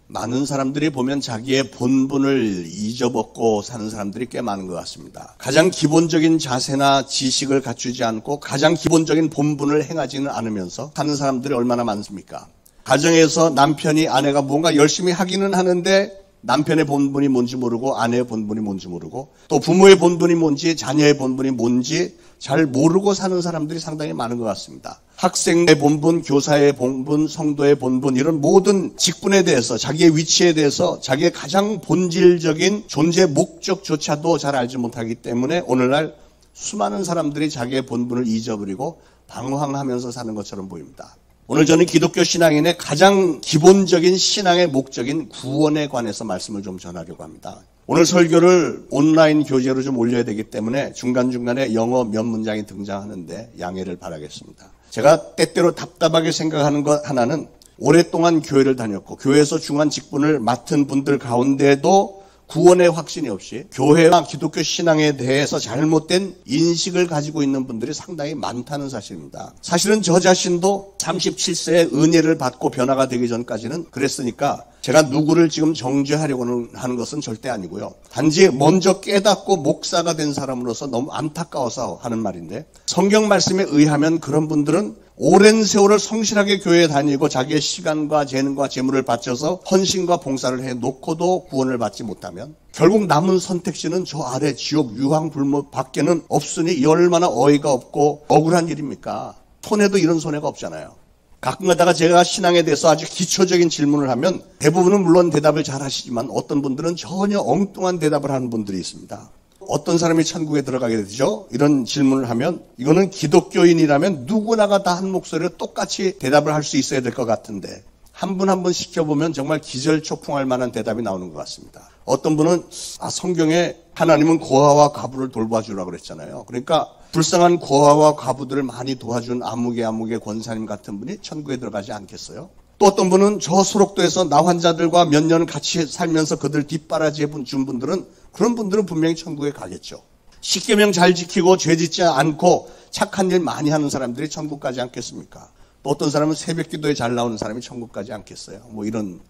많은 사람들이 보면 자기의 본분을 잊어먹고 사는 사람들이 꽤 많은 것 같습니다. 가장 기본적인 자세나 지식을 갖추지 않고 가장 기본적인 본분을 행하지는 않으면서 사는 사람들이 얼마나 많습니까? 가정에서 남편이 아내가 뭔가 열심히 하기는 하는데 남편의 본분이 뭔지 모르고 아내의 본분이 뭔지 모르고 또 부모의 본분이 뭔지 자녀의 본분이 뭔지 잘 모르고 사는 사람들이 상당히 많은 것 같습니다. 학생의 본분, 교사의 본분, 성도의 본분 이런 모든 직분에 대해서 자기의 위치에 대해서 자기의 가장 본질적인 존재 목적조차도 잘 알지 못하기 때문에 오늘날 수많은 사람들이 자기의 본분을 잊어버리고 방황하면서 사는 것처럼 보입니다. 오늘 저는 기독교 신앙인의 가장 기본적인 신앙의 목적인 구원에 관해서 말씀을 좀 전하려고 합니다. 오늘 설교를 온라인 교재로 좀 올려야 되기 때문에 중간중간에 영어 몇 문장이 등장하는데 양해를 바라겠습니다. 제가 때때로 답답하게 생각하는 것 하나는 오랫동안 교회를 다녔고 교회에서 중요한 직분을 맡은 분들 가운데도 구원의 확신이 없이 교회와 기독교 신앙에 대해서 잘못된 인식을 가지고 있는 분들이 상당히 많다는 사실입니다. 사실은 저 자신도 37세에 은혜를 받고 변화가 되기 전까지는 그랬으니까 제가 누구를 지금 정죄하려고 하는 것은 절대 아니고요. 단지 먼저 깨닫고 목사가 된 사람으로서 너무 안타까워서 하는 말인데 성경 말씀에 의하면 그런 분들은 오랜 세월을 성실하게 교회에 다니고 자기의 시간과 재능과 재물을 바쳐서 헌신과 봉사를 해놓고도 구원을 받지 못하면 결국 남은 선택지는 저 아래 지옥 유황불목 밖에는 없으니 이 얼마나 어이가 없고 억울한 일입니까? 손해도 이런 손해가 없잖아요. 가끔 가다가 제가 신앙에 대해서 아주 기초적인 질문을 하면 대부분은 물론 대답을 잘 하시지만 어떤 분들은 전혀 엉뚱한 대답을 하는 분들이 있습니다. 어떤 사람이 천국에 들어가게 되죠? 이런 질문을 하면 이거는 기독교인이라면 누구나가 다 한 목소리로 똑같이 대답을 할 수 있어야 될 것 같은데 한 분 한 분 시켜보면 정말 기절초풍할 만한 대답이 나오는 것 같습니다. 어떤 분은 성경에 하나님은 고아와 과부를 돌봐주라고 그랬잖아요. 그러니까 불쌍한 고아와 과부들을 많이 도와준 아무개 권사님 같은 분이 천국에 들어가지 않겠어요? 또 어떤 분은 저 소록도에서 나 환자들과 몇 년 같이 살면서 그들 뒷바라지해 준 분들은 그런 분들은 분명히 천국에 가겠죠. 십계명 잘 지키고 죄 짓지 않고 착한 일 많이 하는 사람들이 천국 가지 않겠습니까? 또 어떤 사람은 새벽 기도에 잘 나오는 사람이 천국 가지 않겠어요? 뭐 이런.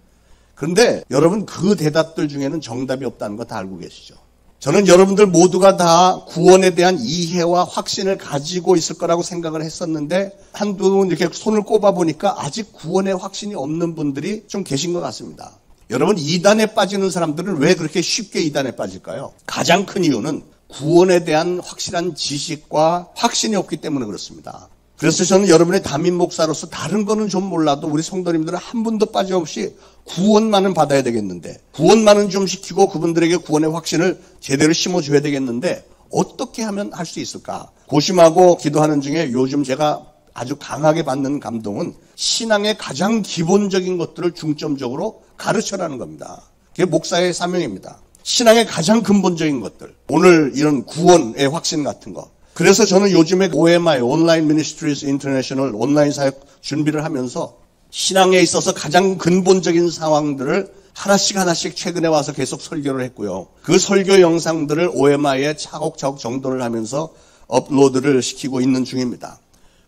그런데 여러분 그 대답들 중에는 정답이 없다는 거 다 알고 계시죠? 저는 여러분들 모두가 다 구원에 대한 이해와 확신을 가지고 있을 거라고 생각을 했었는데 한두 분 이렇게 손을 꼽아보니까 아직 구원의 확신이 없는 분들이 좀 계신 것 같습니다. 여러분 이단에 빠지는 사람들은 왜 그렇게 쉽게 이단에 빠질까요? 가장 큰 이유는 구원에 대한 확실한 지식과 확신이 없기 때문에 그렇습니다. 그래서 저는 여러분의 담임 목사로서 다른 거는 좀 몰라도 우리 성도님들은 한 분도 빠짐없이 구원만은 받아야 되겠는데 구원만은 좀 시키고 그분들에게 구원의 확신을 제대로 심어줘야 되겠는데 어떻게 하면 할 수 있을까? 고심하고 기도하는 중에 요즘 제가 아주 강하게 받는 감동은 신앙의 가장 기본적인 것들을 중점적으로 가르쳐라는 겁니다. 그게 목사의 사명입니다. 신앙의 가장 근본적인 것들. 오늘 이런 구원의 확신 같은 거. 그래서 저는 요즘에 OMI, 온라인 미니스트리즈 인터내셔널 온라인 사역 준비를 하면서 신앙에 있어서 가장 근본적인 상황들을 하나씩 최근에 와서 계속 설교를 했고요. 그 설교 영상들을 OMI에 차곡차곡 정돈을 하면서 업로드를 시키고 있는 중입니다.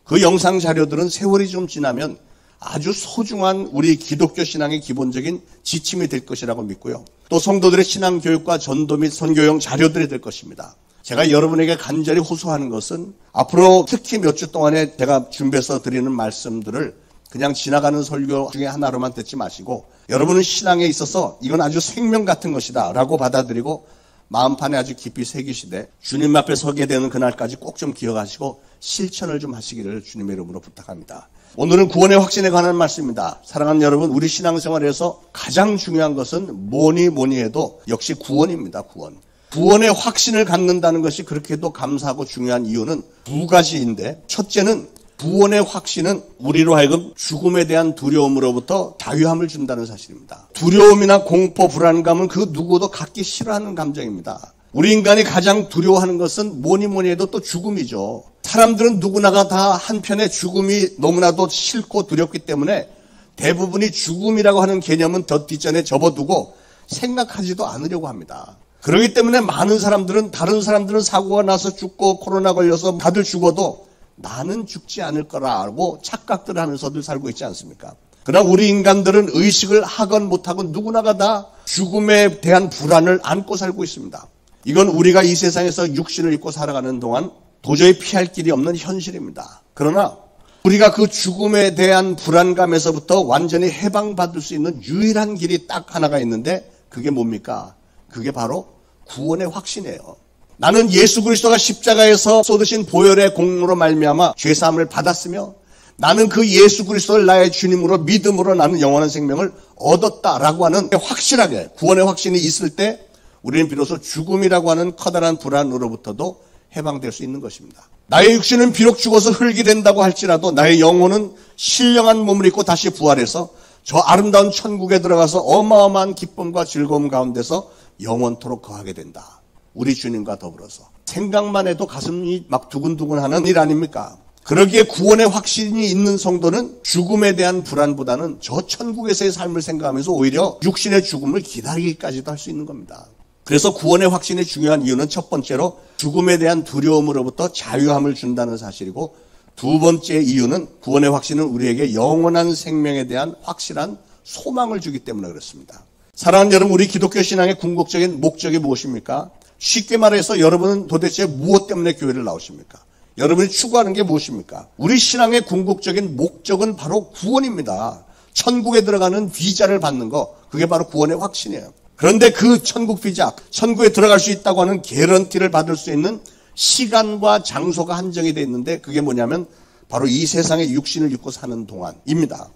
그 영상 자료들은 세월이 좀 지나면 아주 소중한 우리 기독교 신앙의 기본적인 지침이 될 것이라고 믿고요. 또 성도들의 신앙 교육과 전도 및 선교용 자료들이 될 것입니다. 제가 여러분에게 간절히 호소하는 것은 앞으로 특히 몇 주 동안에 제가 준비해서 드리는 말씀들을 그냥 지나가는 설교 중에 하나로만 듣지 마시고 여러분은 신앙에 있어서 이건 아주 생명 같은 것이다 라고 받아들이고 마음판에 아주 깊이 새기시되 주님 앞에 서게 되는 그날까지 꼭 좀 기억하시고 실천을 좀 하시기를 주님의 이름으로 부탁합니다. 오늘은 구원의 확신에 관한 말씀입니다. 사랑하는 여러분, 우리 신앙생활에서 가장 중요한 것은 뭐니 해도 역시 구원입니다. 구원의 확신을 갖는다는 것이 그렇게도 감사하고 중요한 이유는 두 가지인데 첫째는 구원의 확신은 우리로 하여금 죽음에 대한 두려움으로부터 자유함을 준다는 사실입니다. 두려움이나 공포, 불안감은 그 누구도 갖기 싫어하는 감정입니다. 우리 인간이 가장 두려워하는 것은 뭐니 해도 또 죽음이죠. 사람들은 누구나가 다 한편에 죽음이 너무나도 싫고 두렵기 때문에 대부분이 죽음이라고 하는 개념은 더 뒷전에 접어두고 생각하지도 않으려고 합니다. 그렇기 때문에 많은 사람들은 다른 사람들은 사고가 나서 죽고 코로나 걸려서 다들 죽어도 나는 죽지 않을 거라고 착각들을 하면서들 살고 있지 않습니까? 그러나 우리 인간들은 의식을 하건 못하건 누구나가 다 죽음에 대한 불안을 안고 살고 있습니다. 이건 우리가 이 세상에서 육신을 입고 살아가는 동안 도저히 피할 길이 없는 현실입니다. 그러나 우리가 그 죽음에 대한 불안감에서부터 완전히 해방받을 수 있는 유일한 길이 딱 하나가 있는데 그게 뭡니까? 그게 바로 구원의 확신이에요. 나는 예수 그리스도가 십자가에서 쏟으신 보혈의 공로로 말미암아 죄사함을 받았으며 나는 그 예수 그리스도를 나의 주님으로 믿음으로 나는 영원한 생명을 얻었다라고 하는 확실하게 구원의 확신이 있을 때 우리는 비로소 죽음이라고 하는 커다란 불안으로부터도 해방될 수 있는 것입니다. 나의 육신은 비록 죽어서 흙이 된다고 할지라도 나의 영혼은 신령한 몸을 입고 다시 부활해서 저 아름다운 천국에 들어가서 어마어마한 기쁨과 즐거움 가운데서 영원토록 거하게 된다. 우리 주님과 더불어서. 생각만 해도 가슴이 막 두근두근하는 일 아닙니까? 그러기에 구원의 확신이 있는 성도는 죽음에 대한 불안보다는 저 천국에서의 삶을 생각하면서 오히려 육신의 죽음을 기다리기까지도 할 수 있는 겁니다. 그래서 구원의 확신이 중요한 이유는 첫 번째로 죽음에 대한 두려움으로부터 자유함을 준다는 사실이고 두 번째 이유는 구원의 확신은 우리에게 영원한 생명에 대한 확실한 소망을 주기 때문에 그렇습니다. 사랑하는 여러분, 우리 기독교 신앙의 궁극적인 목적이 무엇입니까? 쉽게 말해서 여러분은 도대체 무엇 때문에 교회를 나오십니까? 여러분이 추구하는 게 무엇입니까? 우리 신앙의 궁극적인 목적은 바로 구원입니다. 천국에 들어가는 비자를 받는 거, 그게 바로 구원의 확신이에요. 그런데 그 천국 비자, 천국에 들어갈 수 있다고 하는 개런티를 받을 수 있는 시간과 장소가 한정이 되어 있는데 그게 뭐냐면 바로 이 세상에 육신을 입고 사는 동안입니다.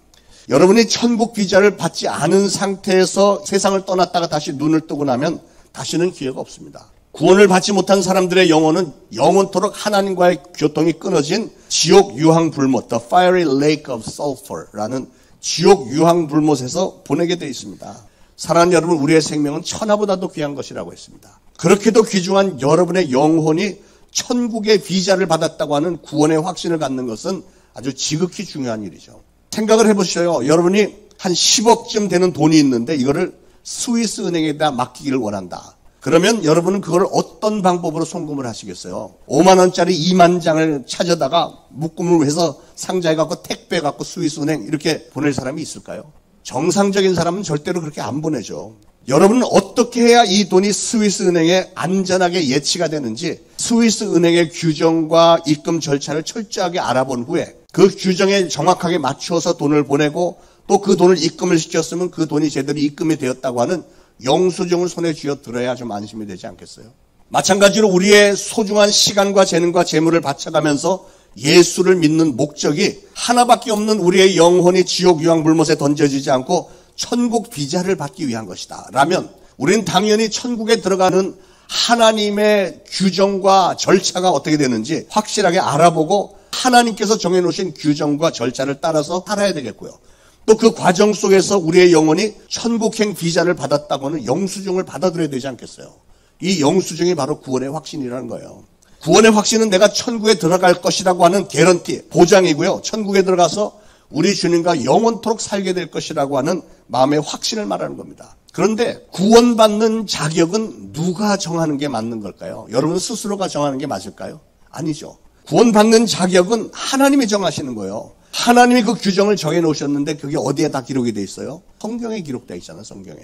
여러분이 천국 비자를 받지 않은 상태에서 세상을 떠났다가 다시 눈을 뜨고 나면 다시는 기회가 없습니다. 구원을 받지 못한 사람들의 영혼은 영원토록 하나님과의 교통이 끊어진 지옥 유황불못, The Fiery Lake of Sulphur라는 지옥 유황불못에서 보내게 되어 있습니다. 사랑하는 여러분, 우리의 생명은 천하보다도 귀한 것이라고 했습니다. 그렇게도 귀중한 여러분의 영혼이 천국의 비자를 받았다고 하는 구원의 확신을 갖는 것은 아주 지극히 중요한 일이죠. 생각을 해보셔요. 여러분이 한 10억쯤 되는 돈이 있는데 이거를 스위스 은행에다 맡기기를 원한다. 그러면 여러분은 그걸 어떤 방법으로 송금을 하시겠어요? 5만 원짜리 2만 장을 찾아다가 묶음을 해서 상자에 갖고 택배 갖고 스위스 은행 이렇게 보낼 사람이 있을까요? 정상적인 사람은 절대로 그렇게 안 보내죠. 여러분은 어떻게 해야 이 돈이 스위스 은행에 안전하게 예치가 되는지 스위스 은행의 규정과 입금 절차를 철저하게 알아본 후에 그 규정에 정확하게 맞춰서 돈을 보내고 또 그 돈을 입금을 시켰으면 그 돈이 제대로 입금이 되었다고 하는 영수증을 손에 쥐어 들어야 좀 안심이 되지 않겠어요? 마찬가지로 우리의 소중한 시간과 재능과 재물을 바쳐가면서 예수를 믿는 목적이 하나밖에 없는 우리의 영혼이 지옥 유황불못에 던져지지 않고 천국 비자를 받기 위한 것이다. 라면 우리는 당연히 천국에 들어가는 하나님의 규정과 절차가 어떻게 되는지 확실하게 알아보고 하나님께서 정해놓으신 규정과 절차를 따라서 살아야 되겠고요. 또 그 과정 속에서 우리의 영혼이 천국행 비자를 받았다고 하는 영수증을 받아들여야 되지 않겠어요? 이 영수증이 바로 구원의 확신이라는 거예요. 구원의 확신은 내가 천국에 들어갈 것이라고 하는 개런티, 보장이고요. 천국에 들어가서 우리 주님과 영원토록 살게 될 것이라고 하는 마음의 확신을 말하는 겁니다. 그런데 구원받는 자격은 누가 정하는 게 맞는 걸까요? 여러분 스스로가 정하는 게 맞을까요? 아니죠. 구원받는 자격은 하나님이 정하시는 거예요. 하나님이 그 규정을 정해놓으셨는데 그게 어디에 다 기록이 돼 있어요? 성경에 기록되어 있잖아요. 성경에.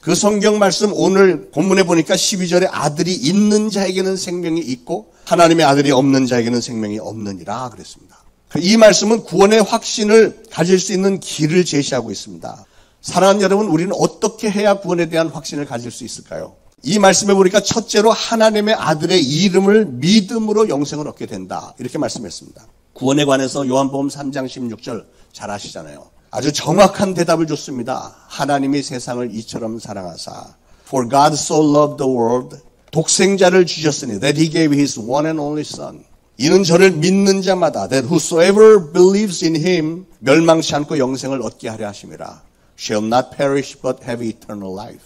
그 성경 말씀 오늘 본문에 보니까 12절에 아들이 있는 자에게는 생명이 있고 하나님의 아들이 없는 자에게는 생명이 없느니라 그랬습니다. 이 말씀은 구원의 확신을 가질 수 있는 길을 제시하고 있습니다. 사랑하는 여러분, 우리는 어떻게 해야 구원에 대한 확신을 가질 수 있을까요? 이 말씀에 보니까 첫째로 하나님의 아들의 이름을 믿음으로 영생을 얻게 된다. 이렇게 말씀했습니다. 구원에 관해서 요한복음 3장 16절 잘 아시잖아요. 아주 정확한 대답을 줬습니다. 하나님이 세상을 이처럼 사랑하사 For God so loved the world 독생자를 주셨으니 that he gave his one and only son 이는 저를 믿는 자마다 that whosoever believes in him 멸망치 않고 영생을 얻게 하려 하심이라 shall not perish but have eternal life.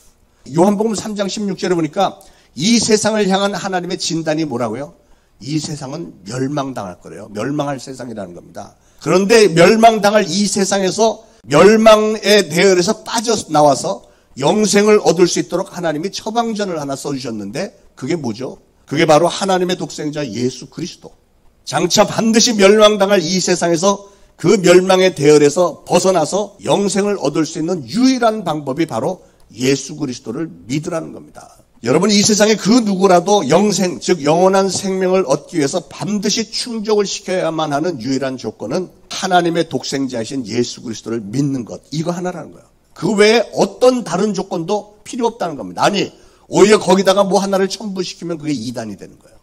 요한복음 3장 16절에 보니까 이 세상을 향한 하나님의 진단이 뭐라고요? 이 세상은 멸망당할 거래요. 멸망할 세상이라는 겁니다. 그런데 멸망당할 이 세상에서 멸망의 대열에서 빠져나와서 영생을 얻을 수 있도록 하나님이 처방전을 하나 써주셨는데 그게 뭐죠? 그게 바로 하나님의 독생자 예수 그리스도. 장차 반드시 멸망당할 이 세상에서 그 멸망의 대열에서 벗어나서 영생을 얻을 수 있는 유일한 방법이 바로 예수 그리스도를 믿으라는 겁니다. 여러분, 이 세상에 그 누구라도 영생, 즉 영원한 생명을 얻기 위해서 반드시 충족을 시켜야만 하는 유일한 조건은 하나님의 독생자이신 예수 그리스도를 믿는 것, 이거 하나라는 거예요. 그 외에 어떤 다른 조건도 필요 없다는 겁니다. 아니, 오히려 거기다가 뭐 하나를 첨부시키면 그게 이단이 되는 거예요.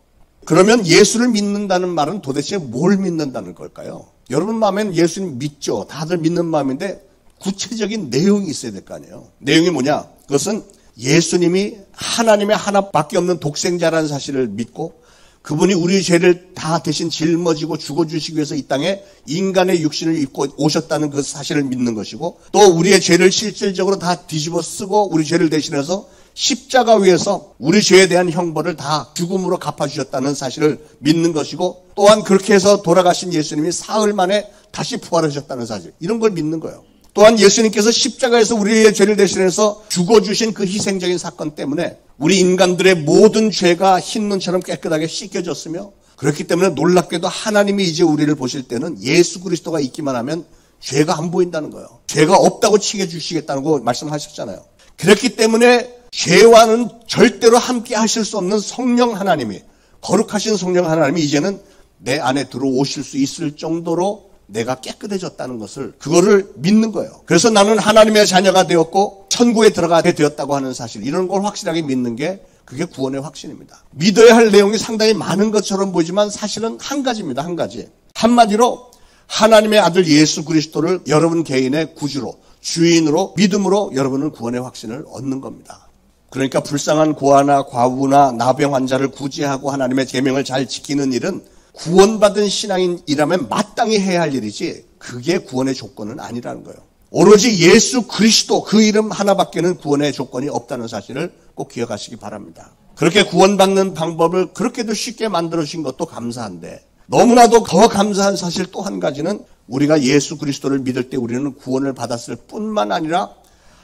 그러면 예수를 믿는다는 말은 도대체 뭘 믿는다는 걸까요? 여러분 마음에는 예수님 믿죠. 다들 믿는 마음인데 구체적인 내용이 있어야 될 거 아니에요. 내용이 뭐냐? 그것은 예수님이 하나님의 하나밖에 없는 독생자라는 사실을 믿고 그분이 우리 죄를 다 대신 짊어지고 죽어주시기 위해서 이 땅에 인간의 육신을 입고 오셨다는 그 사실을 믿는 것이고, 또 우리의 죄를 실질적으로 다 뒤집어 쓰고 우리 죄를 대신해서 십자가 위에서 우리 죄에 대한 형벌을 다 죽음으로 갚아주셨다는 사실을 믿는 것이고, 또한 그렇게 해서 돌아가신 예수님이 사흘 만에 다시 부활하셨다는 사실, 이런 걸 믿는 거예요. 또한 예수님께서 십자가에서 우리의 죄를 대신해서 죽어주신 그 희생적인 사건 때문에 우리 인간들의 모든 죄가 흰 눈처럼 깨끗하게 씻겨졌으며, 그렇기 때문에 놀랍게도 하나님이 이제 우리를 보실 때는 예수 그리스도가 있기만 하면 죄가 안 보인다는 거예요. 죄가 없다고 칭해 거 말씀하셨잖아요. 그렇기 때문에 죄와는 절대로 함께 하실 수 없는 성령 하나님이, 거룩하신 성령 하나님이 이제는 내 안에 들어오실 수 있을 정도로 내가 깨끗해졌다는 것을, 그거를 믿는 거예요. 그래서 나는 하나님의 자녀가 되었고 천국에 들어가게 되었다고 하는 사실, 이런 걸 확실하게 믿는 게 그게 구원의 확신입니다. 믿어야 할 내용이 상당히 많은 것처럼 보이지만 사실은 한 가지입니다. 한 가지. 한마디로 하나님의 아들 예수 그리스도를 여러분 개인의 구주로, 주인으로 믿음으로 여러분은 구원의 확신을 얻는 겁니다. 그러니까 불쌍한 고아나 과부나 나병 환자를 구제하고 하나님의 계명을 잘 지키는 일은 구원받은 신앙인이라면 마땅히 해야 할 일이지, 그게 구원의 조건은 아니라는 거예요. 오로지 예수 그리스도, 그 이름 하나밖에는 구원의 조건이 없다는 사실을 꼭 기억하시기 바랍니다. 그렇게 구원받는 방법을 그렇게도 쉽게 만들어주신 것도 감사한데, 너무나도 더 감사한 사실 또 한 가지는 우리가 예수 그리스도를 믿을 때 우리는 구원을 받았을 뿐만 아니라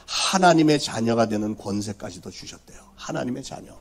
하나님의 자녀가 되는 권세까지도 주셨대요. 하나님의 자녀.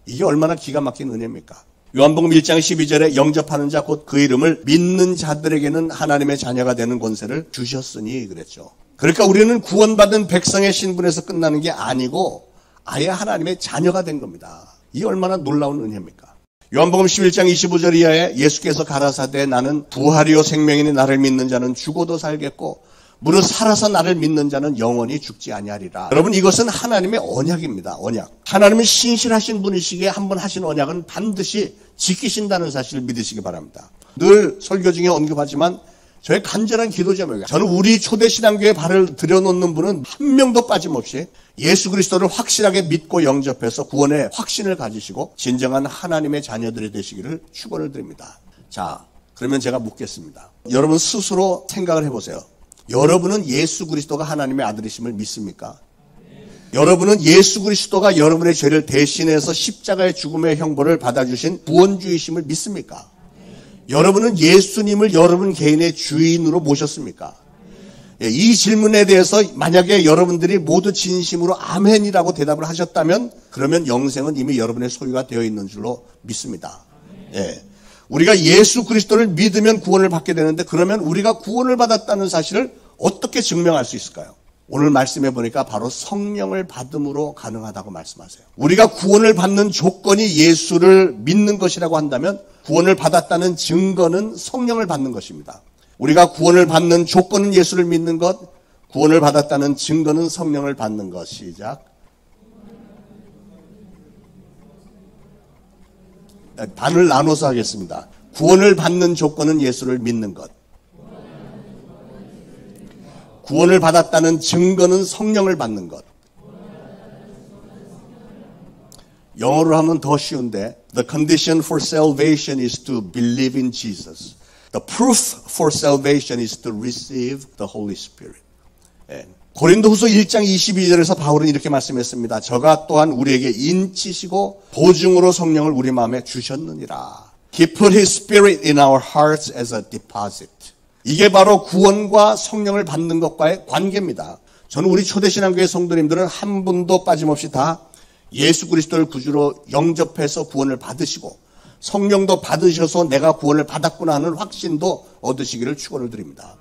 이게 얼마나 기가 막힌 은혜입니까? 요한복음 1장 12절에 영접하는 자 곧 그 이름을 믿는 자들에게는 하나님의 자녀가 되는 권세를 주셨으니 그랬죠. 그러니까 우리는 구원받은 백성의 신분에서 끝나는 게 아니고 아예 하나님의 자녀가 된 겁니다. 이게 얼마나 놀라운 은혜입니까? 요한복음 11장 25절 이하에 예수께서 가라사대 나는 부활이요 생명이니 나를 믿는 자는 죽어도 살겠고 무릇 살아서 나를 믿는 자는 영원히 죽지 아니하리라. 여러분, 이것은 하나님의 언약입니다. 언약. 하나님은 신실하신 분이시기에 한 번 하신 언약은 반드시 지키신다는 사실을 믿으시기 바랍니다. 늘 설교 중에 언급하지만 저의 간절한 기도 제목이에요. 저는 우리 초대신앙교회에 발을 들여놓는 분은 한 명도 빠짐없이 예수 그리스도를 확실하게 믿고 영접해서 구원의 확신을 가지시고 진정한 하나님의 자녀들이 되시기를 축원을 드립니다. 자, 그러면 제가 묻겠습니다. 여러분 스스로 생각을 해보세요. 여러분은 예수 그리스도가 하나님의 아들이심을 믿습니까? 여러분은 예수 그리스도가 여러분의 죄를 대신해서 십자가의 죽음의 형벌을 받아주신 구원주이심을 믿습니까? 여러분은 예수님을 여러분 개인의 주인으로 모셨습니까? 이 질문에 대해서 만약에 여러분들이 모두 진심으로 아멘이라고 대답을 하셨다면 그러면 영생은 이미 여러분의 소유가 되어 있는 줄로 믿습니다. 우리가 예수 그리스도를 믿으면 구원을 받게 되는데, 그러면 우리가 구원을 받았다는 사실을 어떻게 증명할 수 있을까요? 오늘 말씀해 보니까 바로 성령을 받음으로 가능하다고 말씀하세요. 우리가 구원을 받는 조건이 예수를 믿는 것이라고 한다면 구원을 받았다는 증거는 성령을 받는 것입니다. 우리가 구원을 받는 조건은 예수를 믿는 것, 구원을 받았다는 증거는 성령을 받는 것. 시작. 반을 나눠서 하겠습니다. 구원을 받는 조건은 예수를 믿는 것. 구원을 받았다는 증거는 성령을 받는 것. 영어로 하면 더 쉬운데, The condition for salvation is to believe in Jesus. The proof for salvation is to receive the Holy Spirit. 고린도후서 1장 22절에서 바울은 이렇게 말씀했습니다. 저가 또한 우리에게 인치시고 보증으로 성령을 우리 마음에 주셨느니라. He put His Spirit in our hearts as a deposit. 이게 바로 구원과 성령을 받는 것과의 관계입니다. 저는 우리 초대신앙교회 성도님들은 한 분도 빠짐없이 다 예수 그리스도를 구주로 영접해서 구원을 받으시고 성령도 받으셔서 내가 구원을 받았구나 하는 확신도 얻으시기를 축원을 드립니다.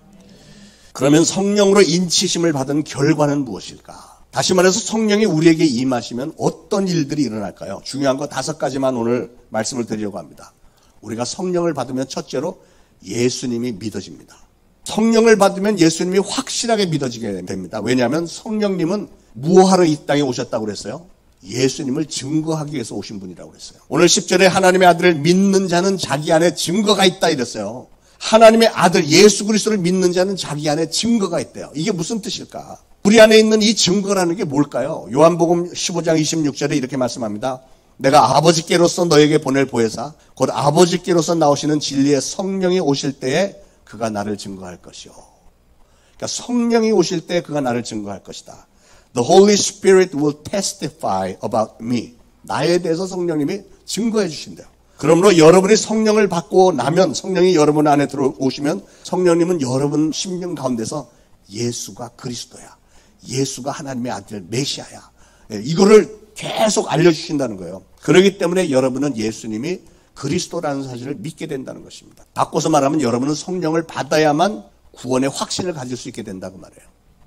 그러면 성령으로 인치심을 받은 결과는 무엇일까? 다시 말해서 성령이 우리에게 임하시면 어떤 일들이 일어날까요? 중요한 거 5가지만 오늘 말씀을 드리려고 합니다. 우리가 성령을 받으면 첫째로 예수님이 믿어집니다. 성령을 받으면 예수님이 확실하게 믿어지게 됩니다. 왜냐하면 성령님은 무엇하러 이 땅에 오셨다고 그랬어요? 예수님을 증거하기 위해서 오신 분이라고 그랬어요. 오늘 10절에 하나님의 아들을 믿는 자는 자기 안에 증거가 있다 이랬어요. 하나님의 아들 예수 그리스도를 믿는 자는 자기 안에 증거가 있대요. 이게 무슨 뜻일까? 우리 안에 있는 이 증거라는 게 뭘까요? 요한복음 15장 26절에 이렇게 말씀합니다. 내가 아버지께로서 너에게 보낼 보혜사 곧 아버지께로서 나오시는 진리의 성령이 오실 때에 그가 나를 증거할 것이요. 그러니까 성령이 오실 때 그가 나를 증거할 것이다. The Holy Spirit will testify about me. 나에 대해서 성령님이 증거해 주신대요. 그러므로 여러분이 성령을 받고 나면 성령이 여러분 안에 들어오시면 성령님은 여러분 심령 가운데서 예수가 그리스도야. 예수가 하나님의 아들 메시아야. 이거를 계속 알려주신다는 거예요. 그렇기 때문에 여러분은 예수님이 그리스도라는 사실을 믿게 된다는 것입니다. 바꿔서 말하면 여러분은 성령을 받아야만 구원의 확신을 가질 수 있게 된다고 말해요.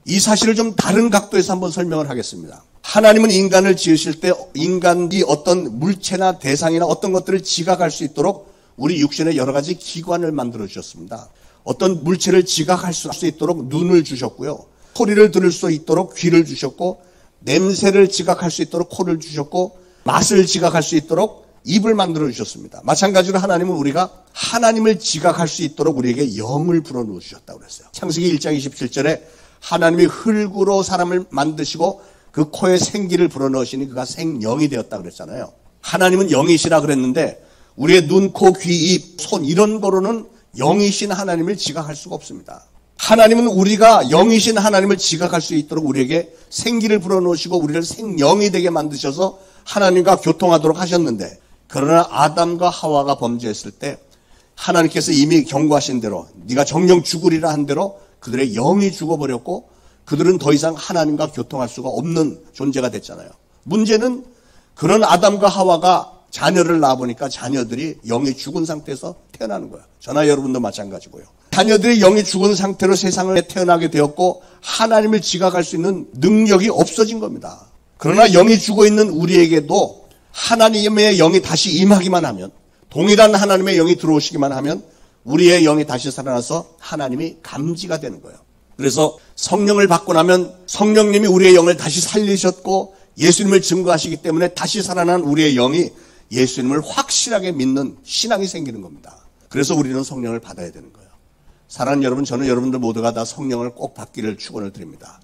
이 사실을 좀 다른 각도에서 한번 설명을 하겠습니다. 하나님은 인간을 지으실 때 인간이 어떤 물체나 대상이나 어떤 것들을 지각할 수 있도록 우리 육신에 여러 가지 기관을 만들어 주셨습니다. 어떤 물체를 지각할 수 있도록 눈을 주셨고요. 소리를 들을 수 있도록 귀를 주셨고, 냄새를 지각할 수 있도록 코를 주셨고, 맛을 지각할 수 있도록 입을 만들어 주셨습니다. 마찬가지로 하나님은 우리가 하나님을 지각할 수 있도록 우리에게 영을 불어넣어 주셨다고 그랬어요. 창세기 1장 27절에 하나님이 흙으로 사람을 만드시고 그 코에 생기를 불어넣으시니 그가 생영이 되었다고 그랬잖아요. 하나님은 영이시라 그랬는데 우리의 눈, 코, 귀, 입, 손 이런 거로는 영이신 하나님을 지각할 수가 없습니다. 하나님은 우리가 영이신 하나님을 지각할 수 있도록 우리에게 생기를 불어넣으시고 우리를 생영이 되게 만드셔서 하나님과 교통하도록 하셨는데, 그러나 아담과 하와가 범죄했을 때 하나님께서 이미 경고하신 대로 네가 정령 죽으리라 한 대로 그들의 영이 죽어버렸고 그들은 더 이상 하나님과 교통할 수가 없는 존재가 됐잖아요. 문제는 그런 아담과 하와가 자녀를 낳아보니까 자녀들이 영이 죽은 상태에서 태어나는 거예요. 저나 여러분도 마찬가지고요. 자녀들이 영이 죽은 상태로 세상에 태어나게 되었고 하나님을 지각할 수 있는 능력이 없어진 겁니다. 그러나 영이 죽어있는 우리에게도 하나님의 영이 다시 임하기만 하면, 동일한 하나님의 영이 들어오시기만 하면 우리의 영이 다시 살아나서 하나님이 감지가 되는 거예요. 그래서 성령을 받고 나면 성령님이 우리의 영을 다시 살리셨고 예수님을 증거하시기 때문에 다시 살아난 우리의 영이 예수님을 확실하게 믿는 신앙이 생기는 겁니다. 그래서 우리는 성령을 받아야 되는 거예요. 사랑하는 여러분, 저는 여러분들 모두가 다 성령을 꼭 받기를 축원을 드립니다.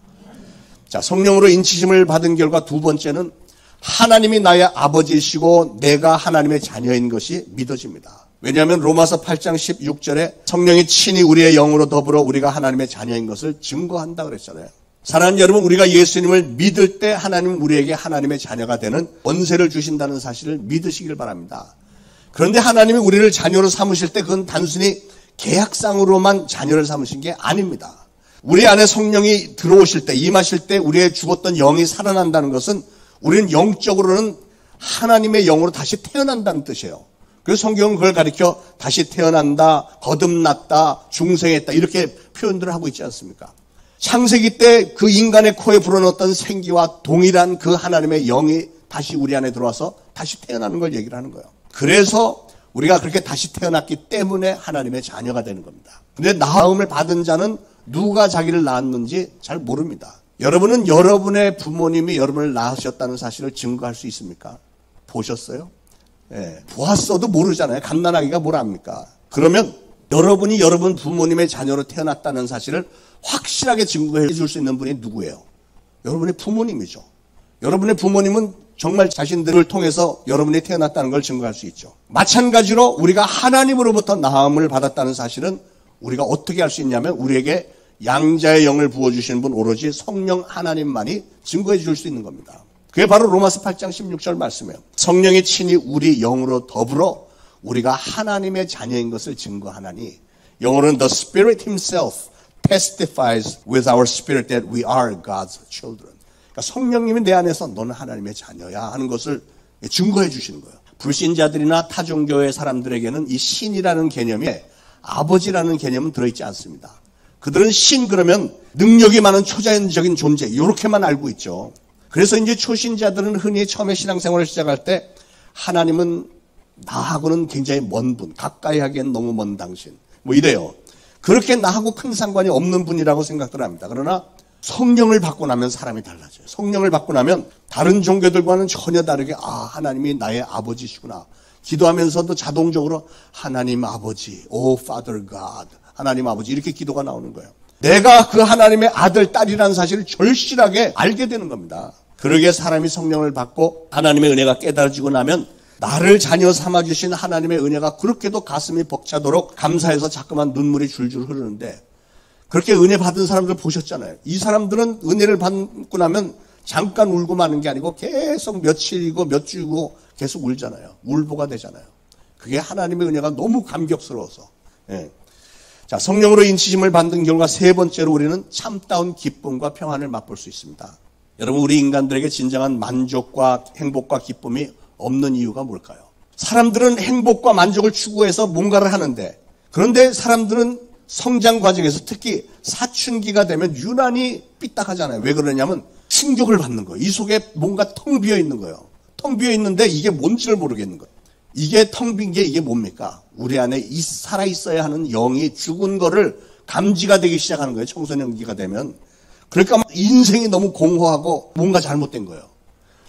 자, 성령으로 인치심을 받은 결과 두 번째는 하나님이 나의 아버지이시고 내가 하나님의 자녀인 것이 믿어집니다. 왜냐하면 로마서 8장 16절에 성령이 친히 우리의 영으로 더불어 우리가 하나님의 자녀인 것을 증거한다 그랬잖아요. 사랑하는 여러분, 우리가 예수님을 믿을 때 하나님은 우리에게 하나님의 자녀가 되는 권세를 주신다는 사실을 믿으시길 바랍니다. 그런데 하나님이 우리를 자녀로 삼으실 때 그건 단순히 계약상으로만 자녀를 삼으신 게 아닙니다. 우리 안에 성령이 들어오실 때, 임하실 때 우리의 죽었던 영이 살아난다는 것은 우리는 영적으로는 하나님의 영으로 다시 태어난다는 뜻이에요. 그래서 성경은 그걸 가리켜 다시 태어난다, 거듭났다, 중생했다 이렇게 표현들을 하고 있지 않습니까? 창세기 때 그 인간의 코에 불어넣었던 생기와 동일한 그 하나님의 영이 다시 우리 안에 들어와서 다시 태어나는 걸 얘기를 하는 거예요. 그래서 우리가 그렇게 다시 태어났기 때문에 하나님의 자녀가 되는 겁니다. 근데 낳음을 받은 자는 누가 자기를 낳았는지 잘 모릅니다. 여러분은 여러분의 부모님이 여러분을 낳으셨다는 사실을 증거할 수 있습니까? 보셨어요? 예, 보았어도 모르잖아요. 갓난아기가 뭘 압니까? 그러면 여러분이 여러분 부모님의 자녀로 태어났다는 사실을 확실하게 증거해 줄 수 있는 분이 누구예요? 여러분의 부모님이죠. 여러분의 부모님은 정말 자신들을 통해서 여러분이 태어났다는 걸 증거할 수 있죠. 마찬가지로 우리가 하나님으로부터 낳음을 받았다는 사실은 우리가 어떻게 할 수 있냐면 우리에게 양자의 영을 부어주시는 분 오로지 성령 하나님만이 증거해 줄 수 있는 겁니다. 그게 바로 로마서 8장 16절 말씀이에요. 성령이 친히 우리 영으로 더불어 우리가 하나님의 자녀인 것을 증거하나니, 영어로는 The Spirit Himself testifies with our spirit that we are God's children. 그러니까 성령님이 내 안에서 너는 하나님의 자녀야 하는 것을 증거해 주시는 거예요. 불신자들이나 타종교의 사람들에게는 이 신이라는 개념에 아버지라는 개념은 들어있지 않습니다. 그들은 신 그러면 능력이 많은 초자연적인 존재 이렇게만 알고 있죠. 그래서 이제 초신자들은 흔히 처음에 신앙생활을 시작할 때 하나님은 나하고는 굉장히 먼 분, 가까이 하기엔 너무 먼 당신 뭐 이래요. 그렇게 나하고 큰 상관이 없는 분이라고 생각들 합니다. 그러나 성령을 받고 나면 사람이 달라져요. 성령을 받고 나면 다른 종교들과는 전혀 다르게 하나님이 나의 아버지시구나. 기도하면서도 자동적으로 하나님 아버지, O Father God, 하나님 아버지 이렇게 기도가 나오는 거예요. 내가 그 하나님의 아들, 딸이라는 사실을 절실하게 알게 되는 겁니다. 그러기에 사람이 성령을 받고 하나님의 은혜가 깨달아지고 나면 나를 자녀 삼아주신 하나님의 은혜가 그렇게도 가슴이 벅차도록 감사해서 자꾸만 눈물이 줄줄 흐르는데 그렇게 은혜 받은 사람들 보셨잖아요. 이 사람들은 은혜를 받고 나면 잠깐 울고 마는 게 아니고 계속 며칠이고 몇 주고 계속 울잖아요. 울보가 되잖아요. 그게 하나님의 은혜가 너무 감격스러워서. 예. 자, 성령으로 인치심을 받는 결과 세 번째로 우리는 참다운 기쁨과 평안을 맛볼 수 있습니다. 여러분, 우리 인간들에게 진정한 만족과 행복과 기쁨이 없는 이유가 뭘까요? 사람들은 행복과 만족을 추구해서 뭔가를 하는데 그런데 사람들은 성장 과정에서 특히 사춘기가 되면 유난히 삐딱하잖아요. 왜 그러냐면 충격을 받는 거예요. 이 속에 뭔가 텅 비어 있는 거예요. 텅 비어 있는데 이게 뭔지를 모르겠는 거예요. 이게 텅 빈 게 이게 뭡니까? 우리 안에 살아있어야 하는 영이 죽은 거를 감지가 되기 시작하는 거예요. 청소년기가 되면. 그러니까 막 인생이 너무 공허하고 뭔가 잘못된 거예요.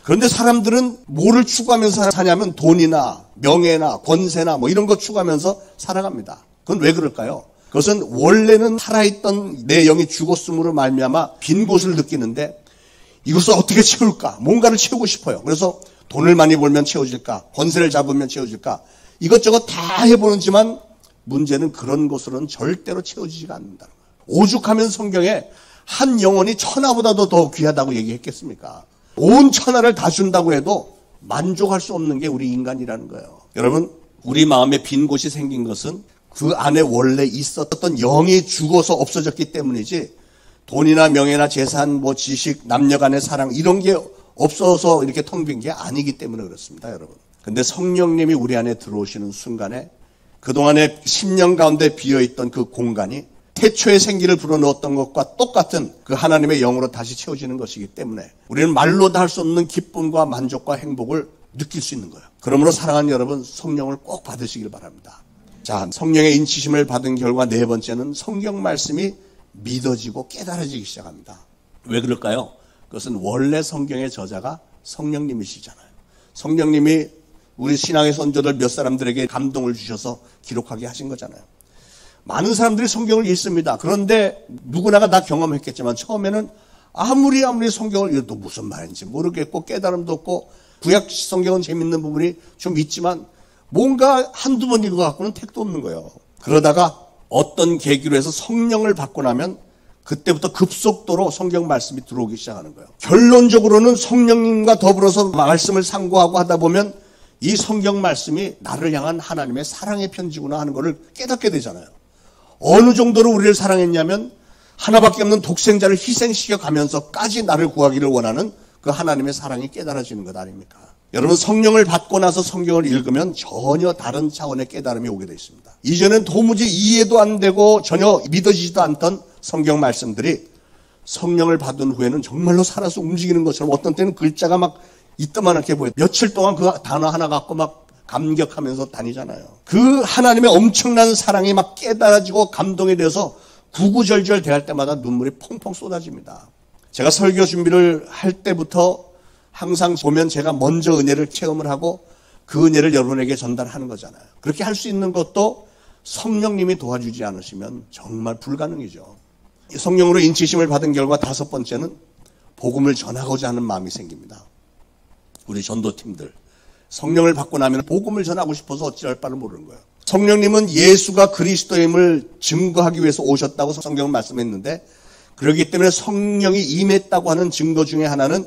그런데 사람들은 뭐를 추구하면서 사냐면 돈이나 명예나 권세나 뭐 이런 거 추구하면서 살아갑니다. 그건 왜 그럴까요? 그것은 원래는 살아있던 내 영이 죽었음으로 말미암아 빈 곳을 느끼는데 이것을 어떻게 채울까? 뭔가를 채우고 싶어요. 그래서 돈을 많이 벌면 채워질까? 권세를 잡으면 채워질까? 이것저것 다 해보는지만 문제는 그런 것으로는 절대로 채워지지가 않는다는 거예요. 오죽하면 성경에 한 영혼이 천하보다도 더 귀하다고 얘기했겠습니까? 온 천하를 다 준다고 해도 만족할 수 없는 게 우리 인간이라는 거예요. 여러분, 우리 마음에 빈 곳이 생긴 것은 그 안에 원래 있었던 영이 죽어서 없어졌기 때문이지 돈이나 명예나 재산, 뭐 지식, 남녀 간의 사랑 이런 게 없어서 이렇게 텅 빈 게 아니기 때문에 그렇습니다, 여러분. 근데 성령님이 우리 안에 들어오시는 순간에 그동안에 10년 가운데 비어있던 그 공간이 태초에 생기를 불어넣었던 것과 똑같은 그 하나님의 영으로 다시 채워지는 것이기 때문에 우리는 말로도 할 수 없는 기쁨과 만족과 행복을 느낄 수 있는 거예요. 그러므로 사랑하는 여러분, 성령을 꼭 받으시길 바랍니다. 자, 성령의 인치심을 받은 결과 네 번째는 성경 말씀이 믿어지고 깨달아지기 시작합니다. 왜 그럴까요? 그것은 원래 성경의 저자가 성령님이시잖아요. 성령님이 우리 신앙의 선조들 몇 사람들에게 감동을 주셔서 기록하게 하신 거잖아요. 많은 사람들이 성경을 읽습니다. 그런데 누구나가 다 경험했겠지만 처음에는 아무리 성경을 읽어도 무슨 말인지 모르겠고 깨달음도 없고 구약 성경은 재밌는 부분이 좀 있지만 뭔가 한두 번 읽어갖고는 택도 없는 거예요. 그러다가 어떤 계기로 해서 성령을 받고 나면 그때부터 급속도로 성경 말씀이 들어오기 시작하는 거예요. 결론적으로는 성령님과 더불어서 말씀을 상고하고 하다 보면 이 성경 말씀이 나를 향한 하나님의 사랑의 편지구나 하는 것을 깨닫게 되잖아요. 어느 정도로 우리를 사랑했냐면 하나밖에 없는 독생자를 희생시켜 가면서까지 나를 구하기를 원하는 그 하나님의 사랑이 깨달아지는 것 아닙니까? 여러분, 성령을 받고 나서 성경을 읽으면 전혀 다른 차원의 깨달음이 오게 되어 있습니다. 이전엔 도무지 이해도 안 되고 전혀 믿어지지도 않던 성경 말씀들이 성령을 받은 후에는 정말로 살아서 움직이는 것처럼 어떤 때는 글자가 막 이따만하게 보여요. 며칠 동안 그 단어 하나 갖고 막 감격하면서 다니잖아요. 그 하나님의 엄청난 사랑이 막 깨달아지고 감동이 되어서 구구절절 대할 때마다 눈물이 펑펑 쏟아집니다. 제가 설교 준비를 할 때부터 항상 보면 제가 먼저 은혜를 체험을 하고 그 은혜를 여러분에게 전달하는 거잖아요. 그렇게 할 수 있는 것도 성령님이 도와주지 않으시면 정말 불가능이죠. 성령으로 인치심을 받은 결과 다섯 번째는 복음을 전하고자 하는 마음이 생깁니다. 우리 전도팀들 성령을 받고 나면 복음을 전하고 싶어서 어찌할 바를 모르는 거예요. 성령님은 예수가 그리스도임을 증거하기 위해서 오셨다고 성경은 말씀했는데 그렇기 때문에 성령이 임했다고 하는 증거 중에 하나는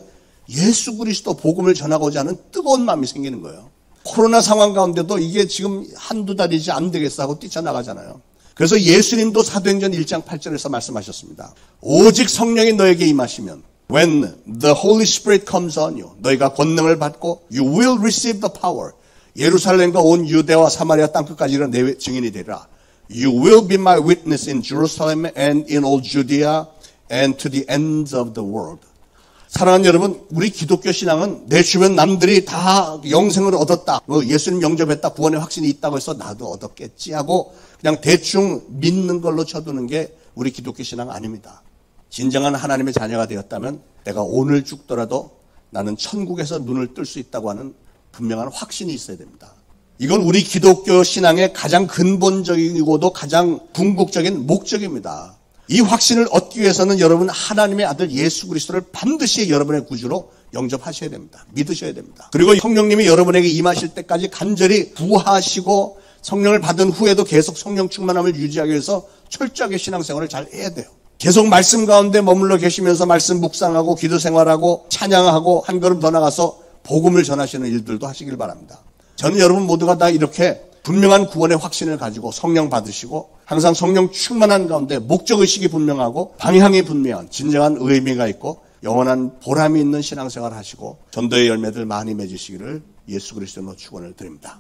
예수 그리스도 복음을 전하고자 하는 뜨거운 마음이 생기는 거예요. 코로나 상황 가운데도 이게 지금 한두 달이지 안 되겠어 하고 뛰쳐나가잖아요. 그래서 예수님도 사도행전 1장 8절에서 말씀하셨습니다. 오직 성령이 너에게 임하시면 When the Holy Spirit comes on you, 너희가 권능을 받고 You will receive the power. 예루살렘과 온 유대와 사마리아 땅끝까지 이런 내 증인이 되리라. You will be my witness in Jerusalem and in all Judea and to the ends of the world. 사랑하는 여러분, 우리 기독교 신앙은 내 주변 남들이 다 영생을 얻었다, 예수님 영접했다, 구원의 확신이 있다고 해서 나도 얻었겠지 하고 그냥 대충 믿는 걸로 쳐두는 게 우리 기독교 신앙 아닙니다. 진정한 하나님의 자녀가 되었다면 내가 오늘 죽더라도 나는 천국에서 눈을 뜰 수 있다고 하는 분명한 확신이 있어야 됩니다. 이건 우리 기독교 신앙의 가장 근본적이고도 가장 궁극적인 목적입니다. 이 확신을 얻기 위해서는 여러분 하나님의 아들 예수 그리스도를 반드시 여러분의 구주로 영접하셔야 됩니다. 믿으셔야 됩니다. 그리고 성령님이 여러분에게 임하실 때까지 간절히 구하시고 성령을 받은 후에도 계속 성령 충만함을 유지하기 위해서 철저하게 신앙생활을 잘 해야 돼요. 계속 말씀 가운데 머물러 계시면서 말씀 묵상하고 기도 생활하고 찬양하고 한 걸음 더 나가서 복음을 전하시는 일들도 하시길 바랍니다. 저는 여러분 모두가 다 이렇게 분명한 구원의 확신을 가지고 성령 받으시고 항상 성령 충만한 가운데 목적의식이 분명하고 방향이 분명한 진정한 의미가 있고 영원한 보람이 있는 신앙생활을 하시고 전도의 열매들 많이 맺으시기를 예수 그리스도로 축원을 드립니다.